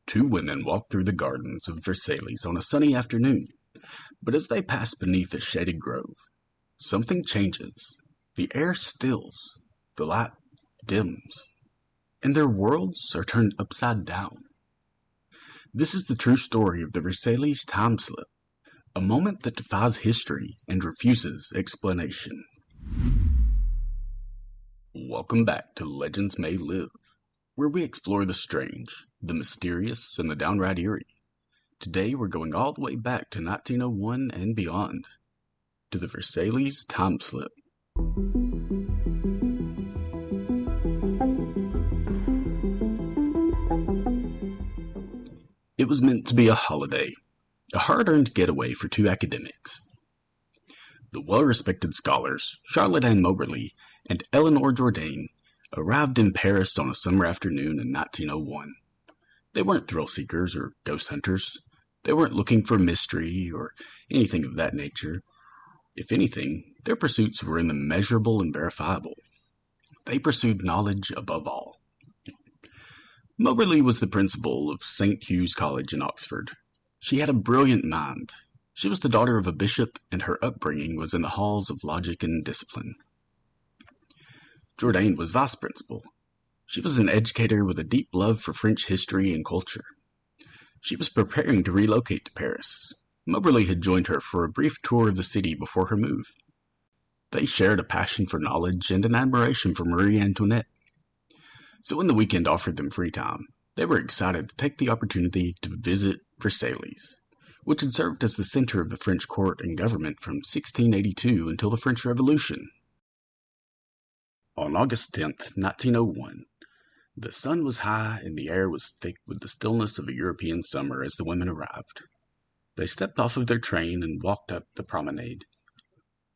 Two women walk through the gardens of Versailles on a sunny afternoon, but as they pass beneath a shaded grove, something changes. The air stills, the light dims, and their worlds are turned upside down. This is the true story of the Versailles time slip, a moment that defies history and refuses explanation. Welcome back to Legends May Live, where we explore the strange, the mysterious, and the downright eerie. Today we're going all the way back to 1901 and beyond, to the Versailles time slip. It was meant to be a holiday, a hard-earned getaway for two academics. The well-respected scholars, Charlotte Moberly and Eleanor Jourdain, arrived in Paris on a summer afternoon in 1901. They weren't thrill-seekers or ghost hunters. They weren't looking for mystery or anything of that nature. If anything, their pursuits were in the measurable and verifiable. They pursued knowledge above all. Moberly was the principal of St. Hugh's College in Oxford. She had a brilliant mind. She was the daughter of a bishop, and her upbringing was in the halls of logic and discipline. Jourdain was vice principal. She was an educator with a deep love for French history and culture. She was preparing to relocate to Paris. Moberly had joined her for a brief tour of the city before her move. They shared a passion for knowledge and an admiration for Marie Antoinette. So when the weekend offered them free time, they were excited to take the opportunity to visit Versailles, which had served as the center of the French court and government from 1682 until the French Revolution. On August 10th, 1901, the sun was high and the air was thick with the stillness of a European summer as the women arrived. They stepped off of their train and walked up the promenade.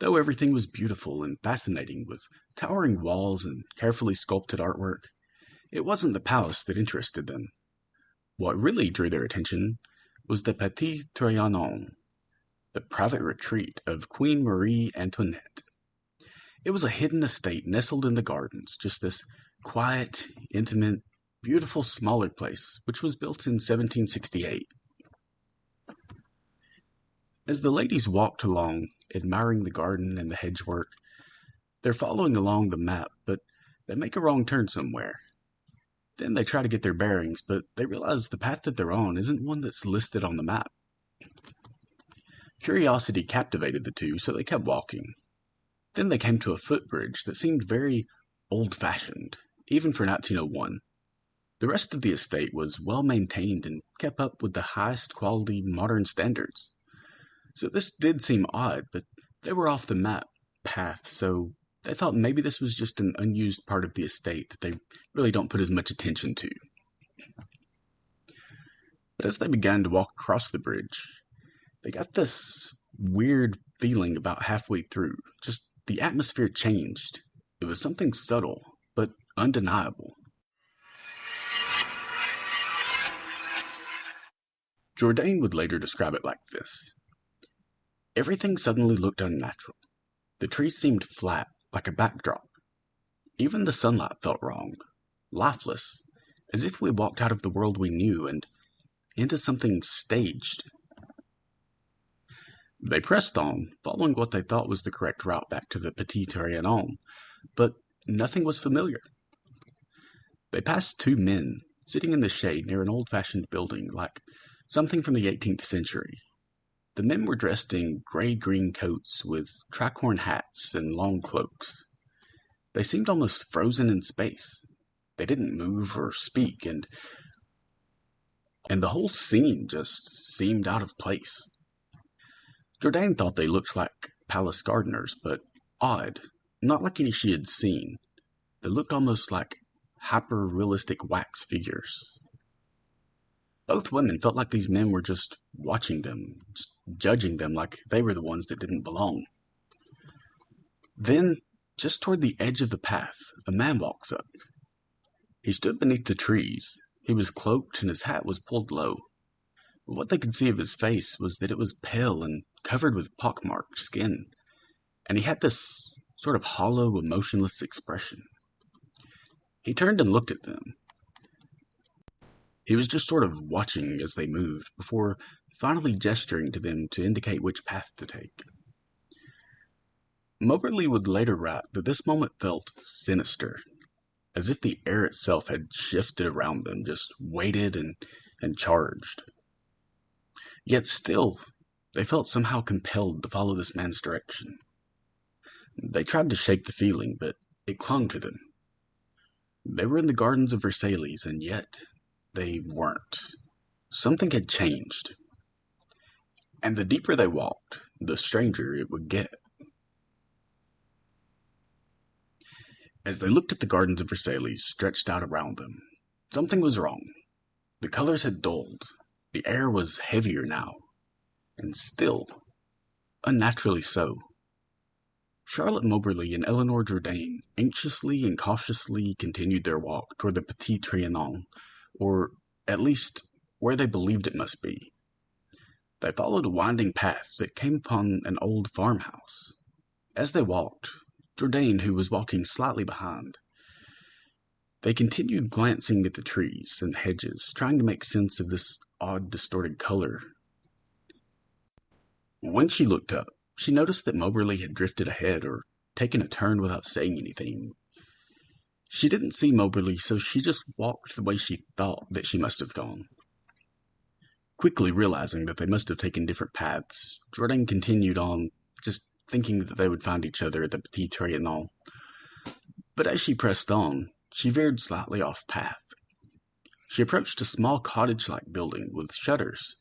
Though everything was beautiful and fascinating with towering walls and carefully sculpted artwork, it wasn't the palace that interested them. What really drew their attention was the Petit Trianon, the private retreat of Queen Marie Antoinette. It was a hidden estate nestled in the gardens, just this quiet, intimate, beautiful smaller place, which was built in 1768. As the ladies walked along, admiring the garden and the hedgework, they're following along the map, but they make a wrong turn somewhere. Then they try to get their bearings, but they realize the path that they're on isn't one that's listed on the map. Curiosity captivated the two, so they kept walking. Then they came to a footbridge that seemed very old-fashioned, even for 1901. The rest of the estate was well-maintained and kept up with the highest quality modern standards. So this did seem odd, but they were off the map path, so they thought maybe this was just an unused part of the estate that they really don't put as much attention to. But as they began to walk across the bridge, they got this weird feeling about halfway through. Just the atmosphere changed. It was something subtle, but undeniable. Jourdain would later describe it like this. Everything suddenly looked unnatural. The trees seemed flat, like a backdrop. Even the sunlight felt wrong, lifeless, as if we walked out of the world we knew and into something staged. They pressed on, following what they thought was the correct route back to the Petit Trianon, but nothing was familiar. They passed two men sitting in the shade near an old-fashioned building, like something from the 18th century. The men were dressed in gray-green coats with tricorn hats and long cloaks. They seemed almost frozen in space. They didn't move or speak, and the whole scene just seemed out of place. Jourdain thought they looked like palace gardeners, but odd, not like any she had seen. They looked almost like hyper-realistic wax figures. Both women felt like these men were just watching them, just judging them like they were the ones that didn't belong. Then, just toward the edge of the path, a man walks up. He stood beneath the trees. He was cloaked and his hat was pulled low. But what they could see of his face was that it was pale and covered with pockmarked skin, and he had this sort of hollow, emotionless expression. He turned and looked at them. He was just sort of watching as they moved, before finally gesturing to them to indicate which path to take. Moberly would later write that this moment felt sinister, as if the air itself had shifted around them, just weighted and charged. Yet still, they felt somehow compelled to follow this man's direction. They tried to shake the feeling, but it clung to them. They were in the gardens of Versailles, and yet they weren't. Something had changed. And the deeper they walked, the stranger it would get. As they looked at the gardens of Versailles stretched out around them, something was wrong. The colors had dulled. The air was heavier now, and still, unnaturally so. Charlotte Moberly and Eleanor Jourdain anxiously and cautiously continued their walk toward the Petit Trianon, or at least where they believed it must be. They followed a winding path that came upon an old farmhouse. As they walked, Jourdain, who was walking slightly behind, they continued glancing at the trees and hedges, trying to make sense of this odd, distorted color. When she looked up, she noticed that Moberly had drifted ahead or taken a turn without saying anything. She didn't see Moberly, so she just walked the way she thought that she must have gone. Quickly realizing that they must have taken different paths, Jourdain continued on, just thinking that they would find each other at the Petit Trianon. But as she pressed on, she veered slightly off path. She approached a small cottage-like building with shutters.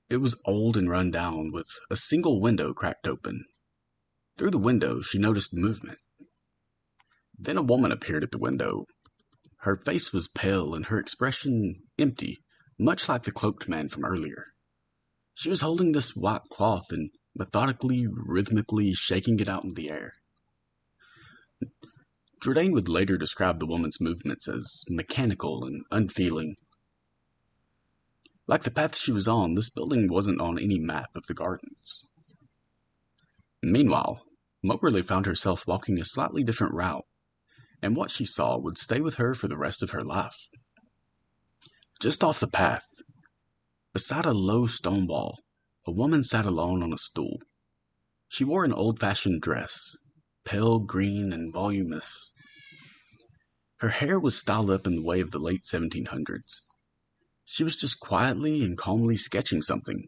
It was old and run down, with a single window cracked open. Through the window, she noticed movement. Then a woman appeared at the window. Her face was pale and her expression empty, much like the cloaked man from earlier. She was holding this white cloth and methodically, rhythmically shaking it out in the air. Jourdain would later describe the woman's movements as mechanical and unfeeling. Like the path she was on, this building wasn't on any map of the gardens. Meanwhile, Moberly found herself walking a slightly different route, and what she saw would stay with her for the rest of her life. Just off the path, beside a low stone wall, a woman sat alone on a stool. She wore an old-fashioned dress, pale green and voluminous. Her hair was styled up in the way of the late 1700s. She was just quietly and calmly sketching something.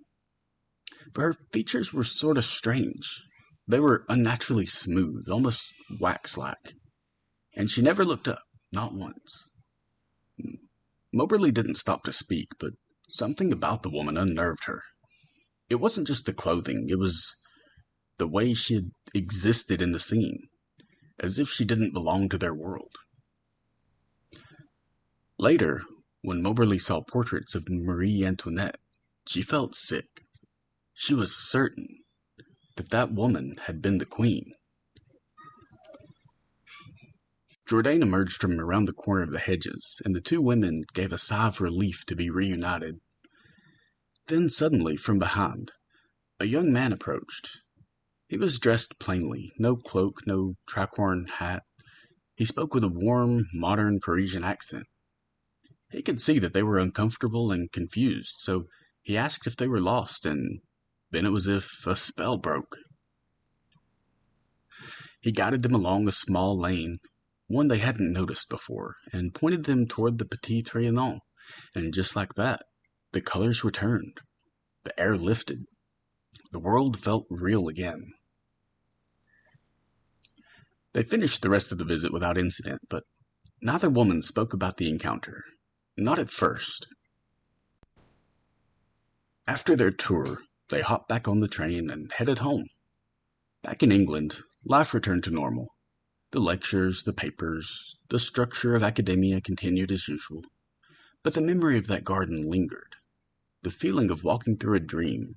But her features were sort of strange. They were unnaturally smooth, almost wax-like. And she never looked up, not once. Moberly didn't stop to speak, but something about the woman unnerved her. It wasn't just the clothing, it was the way she had existed in the scene, as if she didn't belong to their world. Later, when Moberly saw portraits of Marie Antoinette, she felt sick. She was certain that that woman had been the queen. Jourdain emerged from around the corner of the hedges, and the two women gave a sigh of relief to be reunited. Then suddenly, from behind, a young man approached. He was dressed plainly, no cloak, no tricorn hat. He spoke with a warm, modern Parisian accent. He could see that they were uncomfortable and confused, so he asked if they were lost, and then it was as if a spell broke. He guided them along a small lane, one they hadn't noticed before, and pointed them toward the Petit Trianon, and just like that, the colors returned. The air lifted. The world felt real again. They finished the rest of the visit without incident, but neither woman spoke about the encounter. Not at first. After their tour, they hopped back on the train and headed home. Back in England, life returned to normal. The lectures, the papers, the structure of academia continued as usual. But the memory of that garden lingered. The feeling of walking through a dream.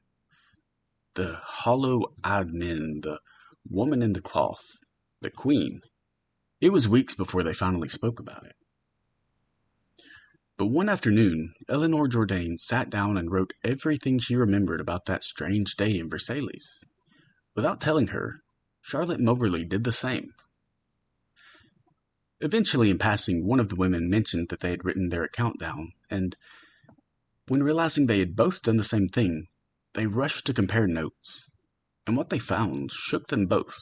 The hollow-eyed men, the woman in the cloth, the queen. It was weeks before they finally spoke about it. But one afternoon, Eleanor Jourdain sat down and wrote everything she remembered about that strange day in Versailles. Without telling her, Charlotte Moberly did the same. Eventually, in passing, one of the women mentioned that they had written their account down, and when realizing they had both done the same thing, they rushed to compare notes, and what they found shook them both.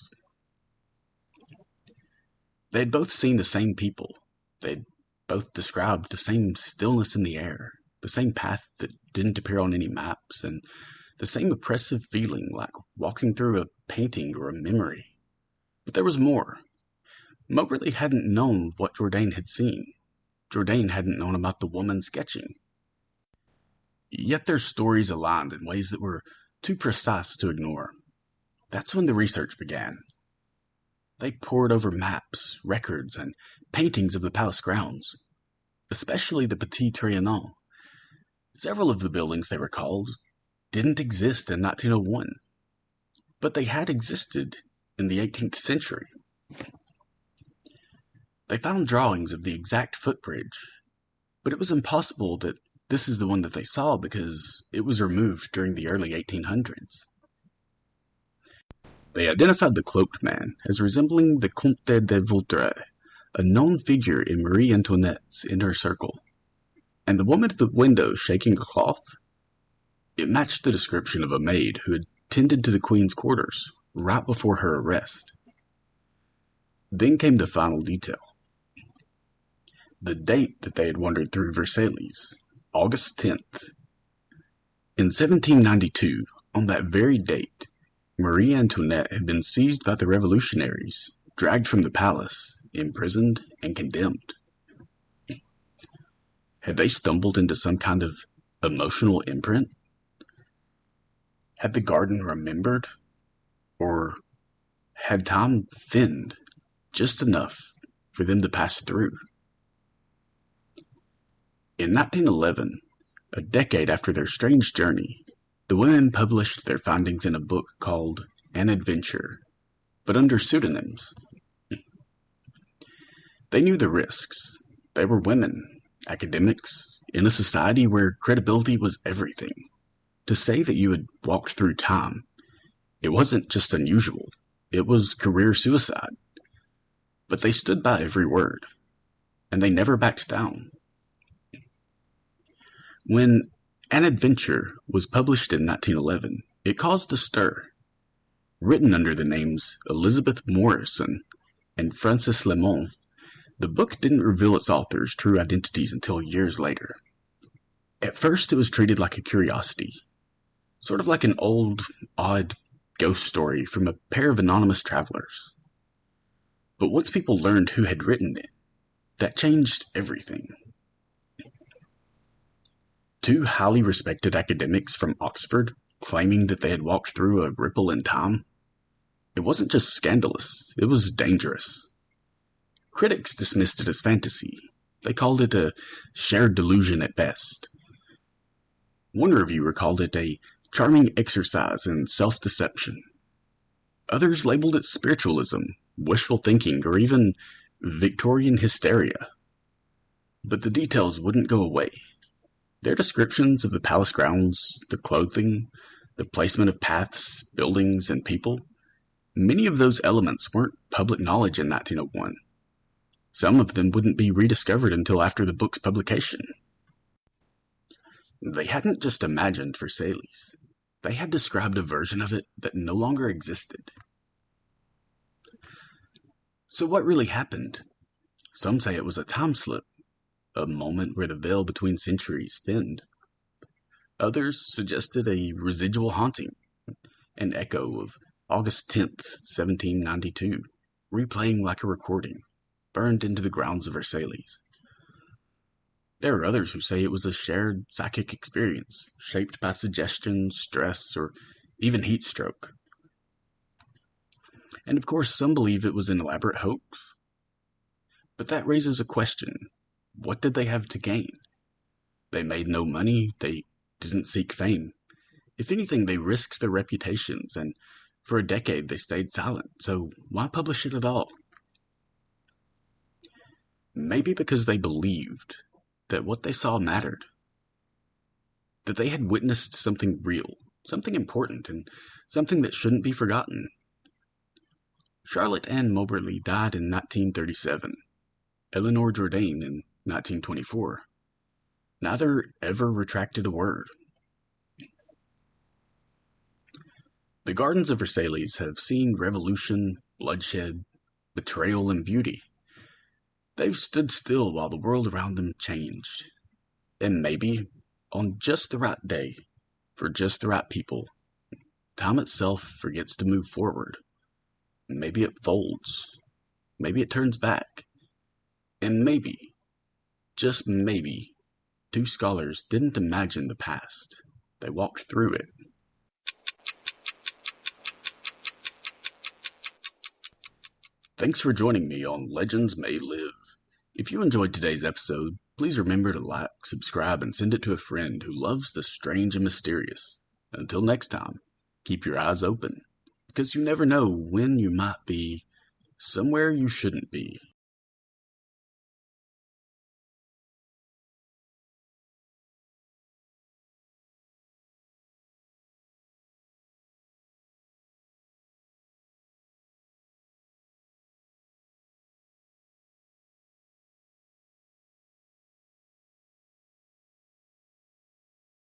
They had both seen the same people. They had both described the same stillness in the air, the same path that didn't appear on any maps, and the same oppressive feeling like walking through a painting or a memory. But there was more. Moberly hadn't known what Jourdain had seen. Jourdain hadn't known about the woman sketching. Yet their stories aligned in ways that were too precise to ignore. That's when the research began. They pored over maps, records, and paintings of the palace grounds, especially the Petit Trianon. Several of the buildings, they recalled, didn't exist in 1901, but they had existed in the 18th century. They found drawings of the exact footbridge, but it was impossible that this is the one that they saw because it was removed during the early 1800s. They identified the cloaked man as resembling the Comte de Vaudreuil, a known figure in Marie Antoinette's inner circle. And the woman at the window shaking a cloth? It matched the description of a maid who had tended to the Queen's quarters right before her arrest. Then came the final detail. The date that they had wandered through Versailles, August 10th. In 1792, on that very date, Marie Antoinette had been seized by the revolutionaries, dragged from the palace, imprisoned, and condemned. Had they stumbled into some kind of emotional imprint? Had the garden remembered? Or had time thinned just enough for them to pass through? In 1911, a decade after their strange journey, the women published their findings in a book called An Adventure, but under pseudonyms. They knew the risks. They were women, academics, in a society where credibility was everything. To say that you had walked through time, it wasn't just unusual, it was career suicide. But they stood by every word, and they never backed down. When An Adventure was published in 1911, it caused a stir. Written under the names Elizabeth Morrison and Frances Lemon, the book didn't reveal its authors' true identities until years later. At first, it was treated like a curiosity, sort of like an old, odd ghost story from a pair of anonymous travelers. But once people learned who had written it, that changed everything. Two highly respected academics from Oxford claiming that they had walked through a ripple in time. It wasn't just scandalous, it was dangerous. Critics dismissed it as fantasy. They called it a shared delusion at best. One reviewer called it a charming exercise in self-deception. Others labeled it spiritualism, wishful thinking, or even Victorian hysteria. But the details wouldn't go away. Their descriptions of the palace grounds, the clothing, the placement of paths, buildings, and people, many of those elements weren't public knowledge in 1901. Some of them wouldn't be rediscovered until after the book's publication. They hadn't just imagined Versailles. They had described a version of it that no longer existed. So what really happened? Some say it was a time slip, a moment where the veil between centuries thinned. Others suggested a residual haunting, an echo of August 10th, 1792, replaying like a recording, burned into the grounds of Versailles. There are others who say it was a shared psychic experience, shaped by suggestion, stress, or even heat stroke. And of course, some believe it was an elaborate hoax. But that raises a question. What did they have to gain? They made no money, they didn't seek fame. If anything, they risked their reputations, and for a decade they stayed silent, so why publish it at all? Maybe because they believed that what they saw mattered. That they had witnessed something real, something important, and something that shouldn't be forgotten. Charlotte Ann Moberly died in 1937. Eleanor Jourdain in 1924. Neither ever retracted a word. The gardens of Versailles have seen revolution, bloodshed, betrayal, and beauty. They've stood still while the world around them changed. And maybe, on just the right day, for just the right people, time itself forgets to move forward. Maybe it folds. Maybe it turns back. And maybe, just maybe, two scholars didn't imagine the past. They walked through it. Thanks for joining me on Legends May Live. If you enjoyed today's episode, please remember to like, subscribe, and send it to a friend who loves the strange and mysterious. Until next time, keep your eyes open, because you never know when you might be somewhere you shouldn't be.